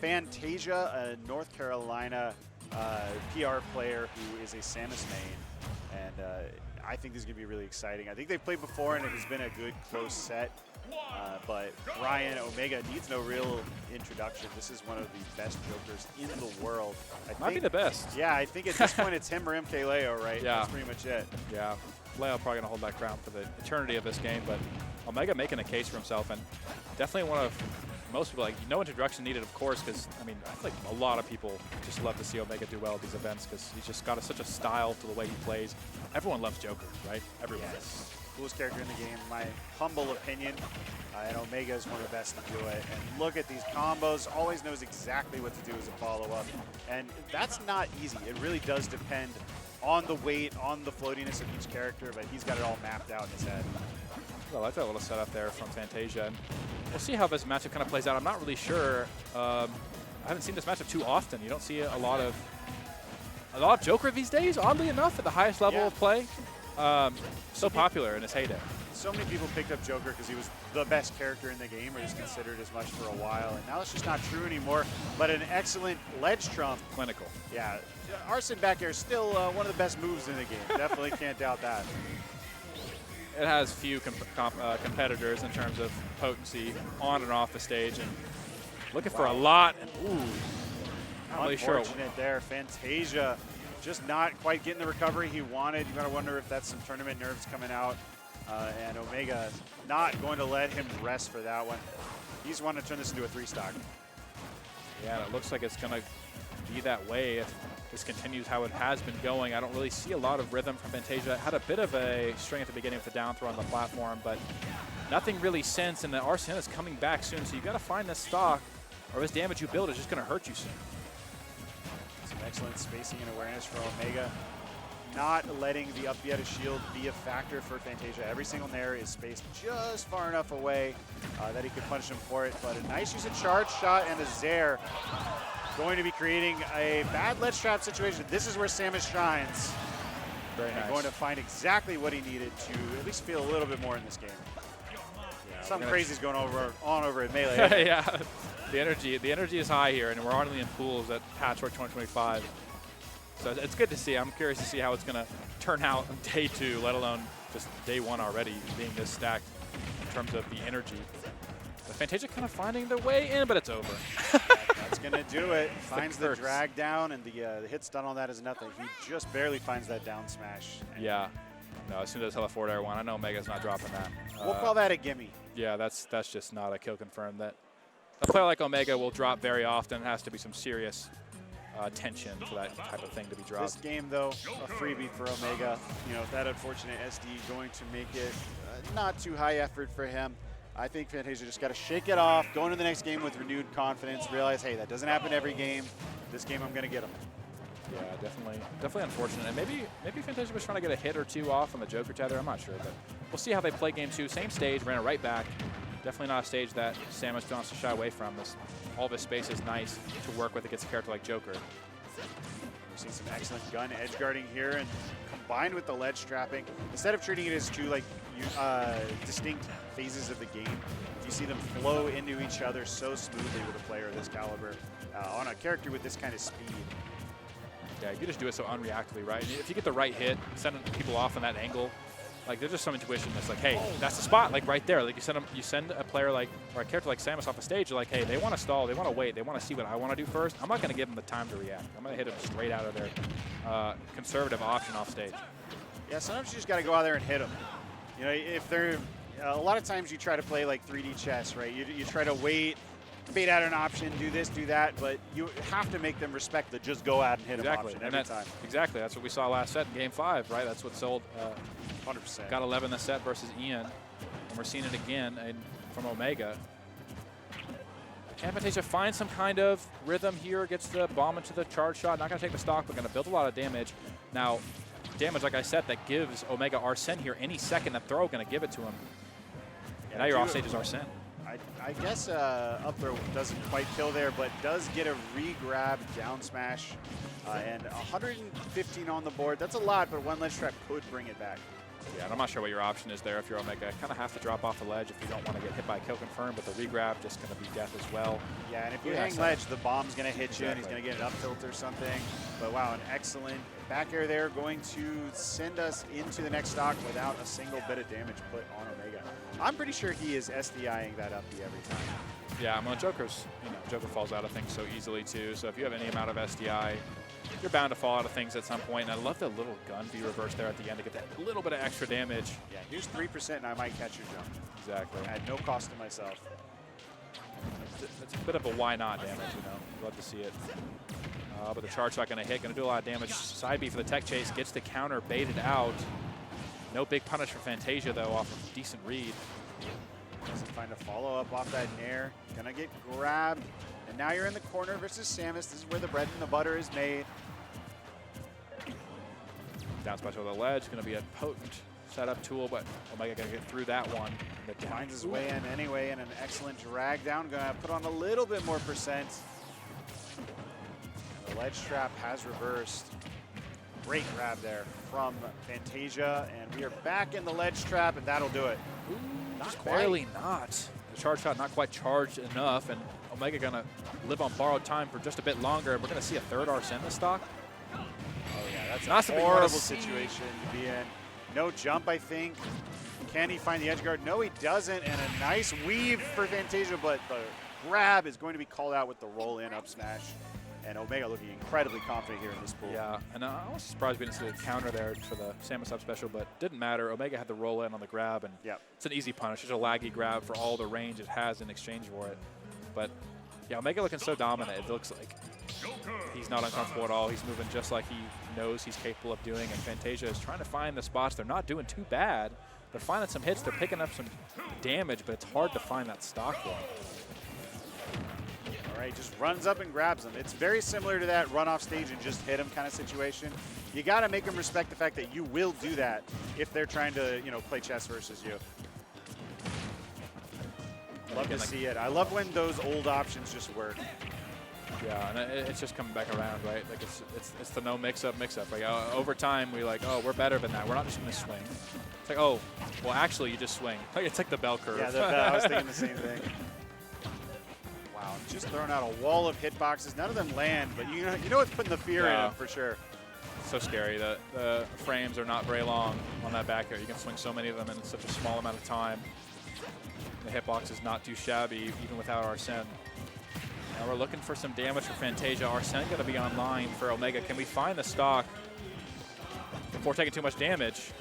Fantasia, a North Carolina PR player who is a Samus main, and I think this is going to be really exciting. I think they've played before, and it has been a good, close set. But Brian Omega needs no real introduction. This is one of the best Jokers in the world. Might be the best. Yeah, I think at this point it's him or MKLeo, right? Yeah. That's pretty much it. Yeah, Leo probably going to hold that crown for the eternity of this game, but Omega making a case for himself, and definitely one of most people, like, no introduction needed, of course, because, I mean, I feel like a lot of people just love to see Omega do well at these events because he's just got such a style to the way he plays. Everyone loves Joker, right? Everyone. Yes. Coolest character in the game, my humble opinion. And Omega is one of the best to do it. And look at these combos, always knows exactly what to do as a follow-up. And that's not easy. It really does depend on the weight, on the floatiness of each character, but he's got it all mapped out in his head. I like that little setup there from Fantasia. And we'll see how this matchup kind of plays out. I'm not really sure. I haven't seen this matchup too often. You don't see a lot of Joker these days, oddly enough, at the highest level of play. So popular in his heyday. So many people picked up Joker because he was the best character in the game, or he's considered as much for a while, and now it's just not true anymore. But an excellent ledge trump. Clinical. Yeah, arson back air is still one of the best moves in the game. Definitely can't doubt that. It has few competitors in terms of potency on and off the stage, and looking for a lot. And ooh, not really sure. Unfortunate there, Fantasia just not quite getting the recovery he wanted. You gotta wonder if that's some tournament nerves coming out. And Omega not going to let him rest for that one. He's wanting to turn this into a 3-stock. Yeah, and it looks like it's going to be that way if this continues how it has been going. I don't really see a lot of rhythm from Fantasia. Had a bit of a string at the beginning with the down throw on the platform, but nothing really since, and the RCN is coming back soon, so you've got to find this stock, or this damage you build is just going to hurt you soon. Some excellent spacing and awareness for Omega. Not letting the up B out of shield be a factor for Fantasia. Every single nair is spaced just far enough away that he could punish him for it. But a nice use of charge shot and a Zair going to be creating a bad ledge trap situation. This is where Samus shines. Very nice. Going to find exactly what he needed to at least feel a little bit more in this game. Yeah, something crazy is going on over at Melee. Yeah, the energy is high here, and we're only in pools at Patchwork 2025. So it's good to see. I'm curious to see how it's going to turn out on day 2, let alone just day 1 already being this stacked in terms of the energy. The Fantasia kind of finding their way in, but it's over. That's going to do it. Finds the drag down, and the hit stun on that is nothing. He just barely finds that down smash. Yeah. No, as soon as hella forward air one, I know Omega's not dropping that. We'll call that a gimme. Yeah, that's just not a kill confirm. That a player like Omega will drop very often. It has to be some serious tension for that type of thing to be dropped. This game, though, a freebie for Omega. You know, that unfortunate SD going to make it not too high effort for him. I think Fantasia just got to shake it off, go into the next game with renewed confidence, realize, hey, that doesn't happen every game. This game, I'm going to get him. Yeah, definitely unfortunate. And maybe Fantasia was trying to get a hit or two off on the Joker tether. I'm not sure, but we'll see how they play game 2. Same stage, ran it right back. Definitely not a stage that Samus wants to shy away from. All this space is nice to work with against a character like Joker. We're seeing some excellent gun edge guarding here, and combined with the ledge trapping, instead of treating it as two distinct phases of the game, you see them flow into each other so smoothly with a player of this caliber on a character with this kind of speed. Yeah, you just do it so unreactively, right? If you get the right hit, sending people off in that angle, like there's just some intuition that's like, hey, that's the spot, like right there. Like you send a player like, or a character like Samus off a stage, you're like, hey, they want to stall, they want to wait, they want to see what I want to do first. I'm not going to give them the time to react. I'm going to hit them straight out of their conservative option off stage. Yeah, sometimes you just got to go out there and hit them. You know, if they're, a lot of times you try to play like 3D chess, right? You try to wait, bait out an option, do this, do that, but you have to make them respect the just go out and hit them option every time. Exactly, that's what we saw last set in game 5, right? That's what sold 100%. Got 11 in the set versus Ian, and we're seeing it again from Omega. Can Fantasia find some kind of rhythm here, gets the bomb into the charge shot, not going to take the stock, but going to build a lot of damage. Now, damage, like I said, that gives Omega Arsene here any second. That throw going to give it to him. Yeah, now you're off stage as Arsene. I guess up throw doesn't quite kill there, but does get a re-grab down smash. And 115 on the board. That's a lot, but one ledge trap could bring it back. Yeah, and I'm not sure what your option is there if you're Omega. Kind of have to drop off the ledge if you don't want to get hit by a kill confirm, but the regrab just going to be death as well. Yeah, and if you hang ledge, the bomb's going to hit you, and he's going to get an up tilt or something. But wow, an excellent back air there, going to send us into the next stock without a single bit of damage put on Omega. I'm pretty sure he is SDIing that up every time. Yeah, well, Joker's, Joker falls out of things so easily too. So if you have any amount of SDI, you're bound to fall out of things at some point. And I love the little gun be reversed there at the end to get that little bit of extra damage. Yeah, here's 3% and I might catch your jump. Exactly. At no cost to myself. It's a bit of a why not damage, Love to see it. But the charge not going to hit, going to do a lot of damage. Side B for the tech chase, gets the counter baited out. No big punish for Fantasia though off of a decent read. Doesn't find a follow-up off that nair. Gonna get grabbed. And now you're in the corner versus Samus. This is where the bread and the butter is made. Down smash over the ledge. Going to be a potent setup tool, but Omega going to get through that one. Finds his way in anyway, and an excellent drag down. Gonna put on a little bit more percent. The ledge trap has reversed. Great grab there from Fantasia, and we are back in the ledge trap, and that'll do it. Ooh, not barely not. The charge shot not quite charged enough, and Omega gonna live on borrowed time for just a bit longer. We're gonna see a third Arsene stock. Oh yeah, that's not a horrible situation to be in. No jump, I think. Can he find the edge guard? No, he doesn't, and a nice weave for Fantasia, but the grab is going to be called out with the roll in up smash. And Omega looking incredibly confident here in this pool. Yeah, and I was surprised we didn't see a counter there for the Samus up special, but didn't matter. Omega had the roll in on the grab, and it's an easy punish. It's a laggy grab for all the range it has in exchange for it. But yeah, Omega looking so dominant. It looks like he's not uncomfortable at all. He's moving just like he knows he's capable of doing, and Fantasia is trying to find the spots. They're not doing too bad. They're finding some hits. They're picking up some damage, but it's hard to find that stock one. All right, just runs up and grabs him. It's very similar to that run off stage and just hit him kind of situation. You got to make them respect the fact that you will do that if they're trying to, play chess versus you. Love to see it. I love when those old options just work. Yeah, and it's just coming back around, right? Like it's the no mix-up. Like over time, we're we're better than that. We're not just going to swing. It's like, oh, well, actually, you just swing. It's like the bell curve. Yeah, I was thinking the same thing. Wow, just throwing out a wall of hitboxes. None of them land, but you know what's putting the fear in them for sure. So scary. The frames are not very long on that back air. You can swing so many of them in such a small amount of time. The hitbox is not too shabby, even without Arsene. Now we're looking for some damage for Fantasia. Arsene going to be online for Omega. Can we find the stock before taking too much damage?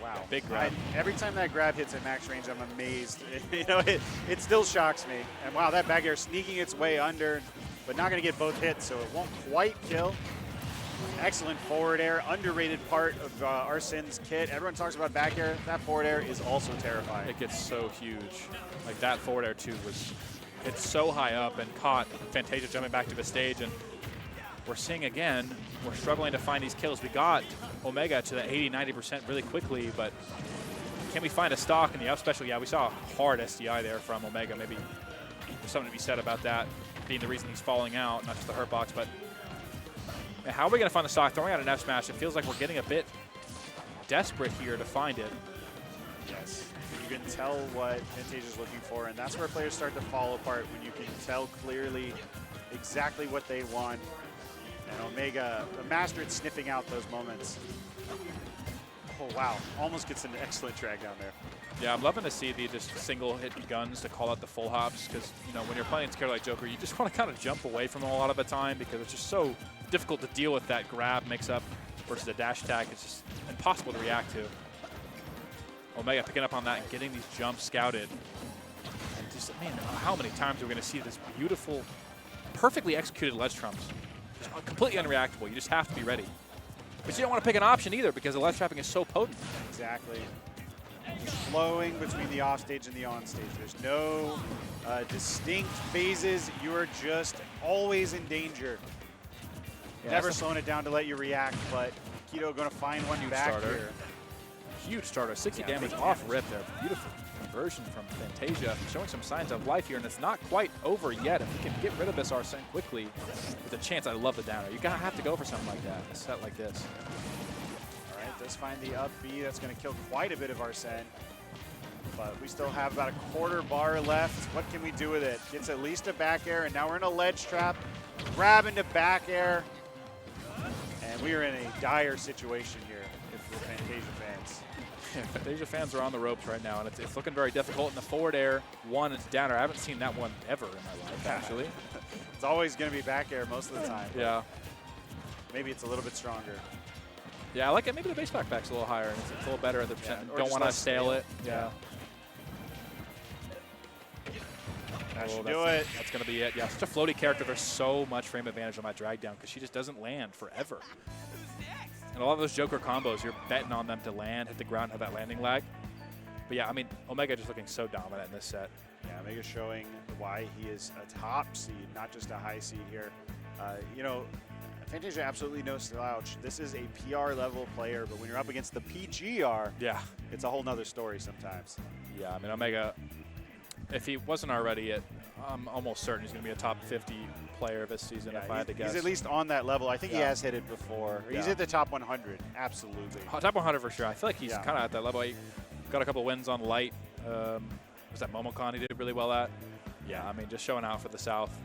Wow. Big grab. Every time that grab hits at max range, I'm amazed. It still shocks me. And wow, that back air sneaking its way under, but not going to get both hits, so it won't quite kill. Excellent forward air, underrated part of Arsene's kit. Everyone talks about back air. That forward air is also terrifying. It gets so huge. Like that forward air too it's so high up and caught Fantasia jumping back to the stage, and we're seeing again, we're struggling to find these kills. We got Omega to the 80-90% really quickly, but can we find a stock in the up special? Yeah, we saw a hard SDI there from Omega. Maybe there's something to be said about that being the reason he's falling out, not just the hurt box, but how are we going to find the stock? Throwing out an F smash, it feels like we're getting a bit desperate here to find it. Yes, you can tell what Fantasia's looking for, and that's where players start to fall apart, when you can tell clearly exactly what they want. And Omega, the master at sniffing out those moments. Oh, wow. Almost gets an excellent drag down there. Yeah, I'm loving to see the just single hit guns to call out the full hops, because, when you're playing character like Joker, you just want to kind of jump away from them a lot of the time, because it's just so difficult to deal with that grab mix-up versus a dash attack. It's just impossible to react to. Omega picking up on that and getting these jumps scouted. And just, man, how many times are we going to see this beautiful, perfectly executed ledge trumps? Just completely unreactable. You just have to be ready. But you don't want to pick an option either, because the ledge trapping is so potent. Exactly. Just flowing between the offstage and the onstage. There's no distinct phases. You are just always in danger. Yeah, never slowing it down to let you react, but Keto going to find one back here. Huge starter, 60 damage off rip there. Beautiful conversion from Fantasia, showing some signs of life here, and it's not quite over yet. If we can get rid of this Arsene quickly, there's a chance. I love the downer. You're going to have to go for something like that, a set like this. All right, Does find the up B. That's going to kill quite a bit of Arsene. But we still have about a quarter bar left. What can we do with it? Gets at least a back air, and now we're in a ledge trap. Grab into back air. And we are in a dire situation here if we're Fantasia fans. Yeah, Fantasia fans are on the ropes right now, and it's looking very difficult. In the forward air, one, it's down air. I haven't seen that one ever in my life, actually. It's always going to be back air most of the time. Yeah. Maybe it's a little bit stronger. Yeah, I like it. Maybe the base back's a little higher, and it's a little better at the percent. or Don't just want to less stale it. Yeah. That should that's, do it. That's going to be it. Yeah, such a floaty character. There's so much frame advantage on that drag down because she just doesn't land forever. And a lot of those Joker combos, you're betting on them to land, hit the ground, have that landing lag. But yeah, I mean, Omega just looking so dominant in this set. Yeah, Omega showing why he is a top seed, not just a high seed here. You know, Fantasia absolutely no slouch. This is a PR level player, but when you're up against the PGR, yeah, it's a whole nother story sometimes. Yeah, I mean, Omega, if he wasn't already I'm almost certain he's going to be a top 50 player this season, Yeah, if I had to guess. he's at least on that level. I think he Yeah. has hit it before. He's Yeah. at the top 100, absolutely. Top 100 for sure. I feel like he's Yeah. kind of at that level. He got a couple wins on light. Was that Momocon he did really well at? Yeah, I mean, just showing out for the South.